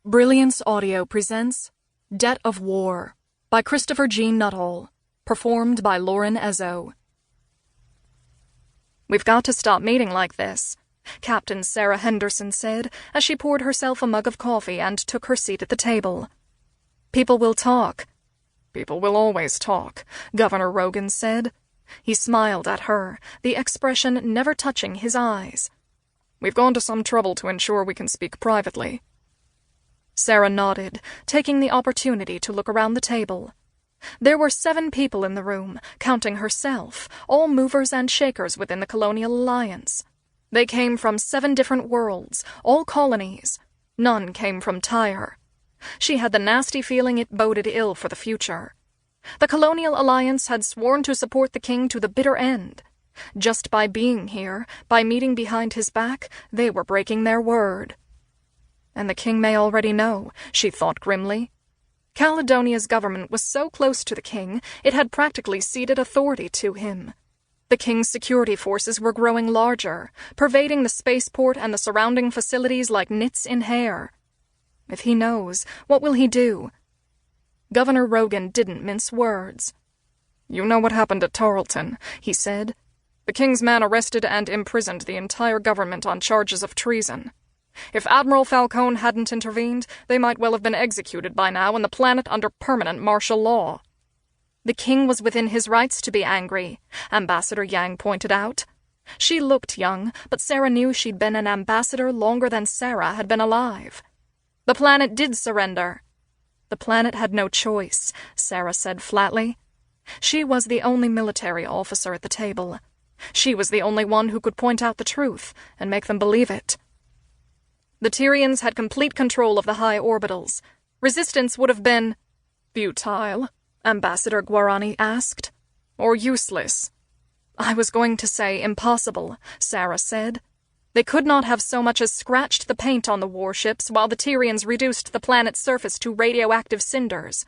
Brilliance Audio presents Debt of War by Christopher G. Nuttall, performed by Lauren Ezzo. "We've got to stop meeting like this," Captain Sarah Henderson said as she poured herself a mug of coffee and took her seat at the table. "People will talk." "People will always talk," Governor Rogan said. He smiled at her, the expression never touching his eyes. "We've gone to some trouble to ensure we can speak privately." Sarah nodded, taking the opportunity to look around the table. There were 7 people in the room, counting herself, all movers and shakers within the Colonial Alliance. They came from 7 different worlds, all colonies. None came from Tyre. She had the nasty feeling it boded ill for the future. The Colonial Alliance had sworn to support the king to the bitter end. Just by being here, by meeting behind his back, they were breaking their word. And the king may already know, she thought grimly. Caledonia's government was so close to the king, it had practically ceded authority to him. The king's security forces were growing larger, pervading the spaceport and the surrounding facilities like nits in hair. If he knows, what will he do? Governor Rogan didn't mince words. "You know what happened at Tarleton," he said. "The king's man arrested and imprisoned the entire government on charges of treason. If Admiral Falcone hadn't intervened, they might well have been executed by now and the planet under permanent martial law." The king was within his rights to be angry, Ambassador Yang pointed out. She looked young, but Sarah knew she'd been an ambassador longer than Sarah had been alive. The planet did surrender. The planet had no choice, Sarah said flatly. She was the only military officer at the table. She was the only one who could point out the truth and make them believe it. The Tyrians had complete control of the high orbitals. Resistance would have been futile, Ambassador Guarani asked, or useless. "I was going to say impossible," Sarah said. "They could not have so much as scratched the paint on the warships while the Tyrians reduced the planet's surface to radioactive cinders.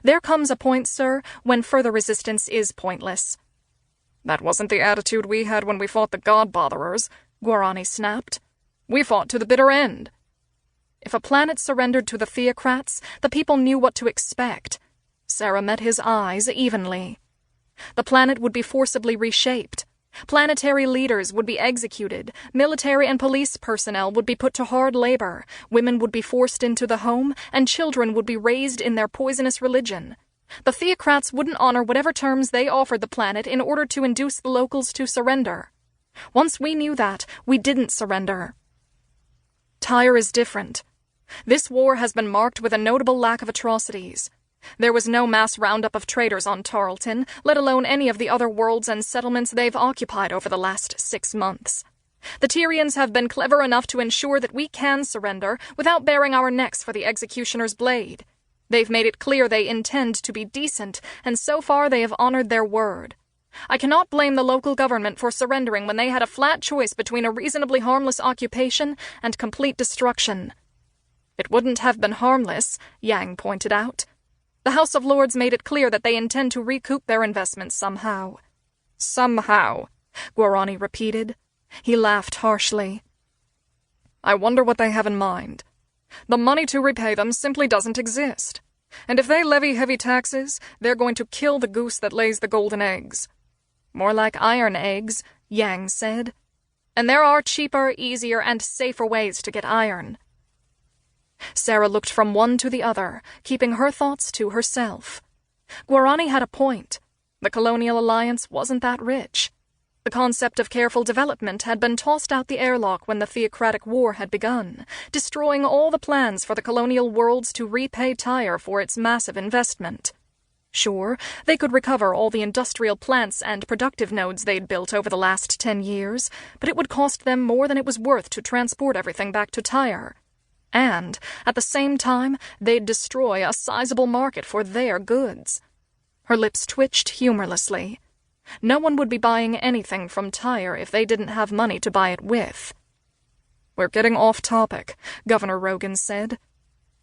There comes a point, sir, when further resistance is pointless." "That wasn't the attitude we had when we fought the God-botherers," Guarani snapped. "We fought to the bitter end." If a planet surrendered to the theocrats, the people knew what to expect. Sarah met his eyes evenly. The planet would be forcibly reshaped. Planetary leaders would be executed, military and police personnel would be put to hard labor, women would be forced into the home, and children would be raised in their poisonous religion. The theocrats wouldn't honor whatever terms they offered the planet in order to induce the locals to surrender. Once we knew that, we didn't surrender. Tyre is different. This war has been marked with a notable lack of atrocities. There was no mass roundup of traitors on Tarleton, let alone any of the other worlds and settlements they've occupied over the last 6 months. The Tyrians have been clever enough to ensure that we can surrender without baring our necks for the executioner's blade. They've made it clear they intend to be decent, and so far they have honored their word. I cannot blame the local government for surrendering when they had a flat choice between a reasonably harmless occupation and complete destruction. It wouldn't have been harmless, Yang pointed out. The House of Lords made it clear that they intend to recoup their investments somehow. "Somehow," Guarani repeated. He laughed harshly. "I wonder what they have in mind. The money to repay them simply doesn't exist. And if they levy heavy taxes, they're going to kill the goose that lays the golden eggs." "More like iron eggs," Yang said. "And there are cheaper, easier, and safer ways to get iron." Sarah looked from one to the other, keeping her thoughts to herself. Guarani had a point. The Colonial Alliance wasn't that rich. The concept of careful development had been tossed out the airlock when the Theocratic War had begun, destroying all the plans for the colonial worlds to repay Tyre for its massive investment. Sure, they could recover all the industrial plants and productive nodes they'd built over the last 10 years, but it would cost them more than it was worth to transport everything back to Tyre. And, at the same time, they'd destroy a sizable market for their goods. Her lips twitched humorlessly. No one would be buying anything from Tyre if they didn't have money to buy it with. "We're getting off topic," Governor Rogan said.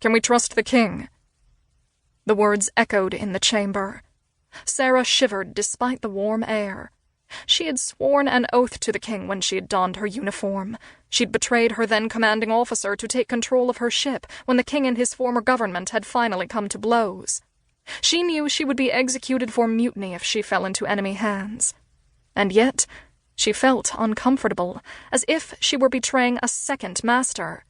"Can we trust the king?" The words echoed in the chamber. Sarah shivered despite the warm air. She had sworn an oath to the king when she had donned her uniform. She'd betrayed her then-commanding officer to take control of her ship when the king and his former government had finally come to blows. She knew she would be executed for mutiny if she fell into enemy hands. And yet, she felt uncomfortable, as if she were betraying a second master.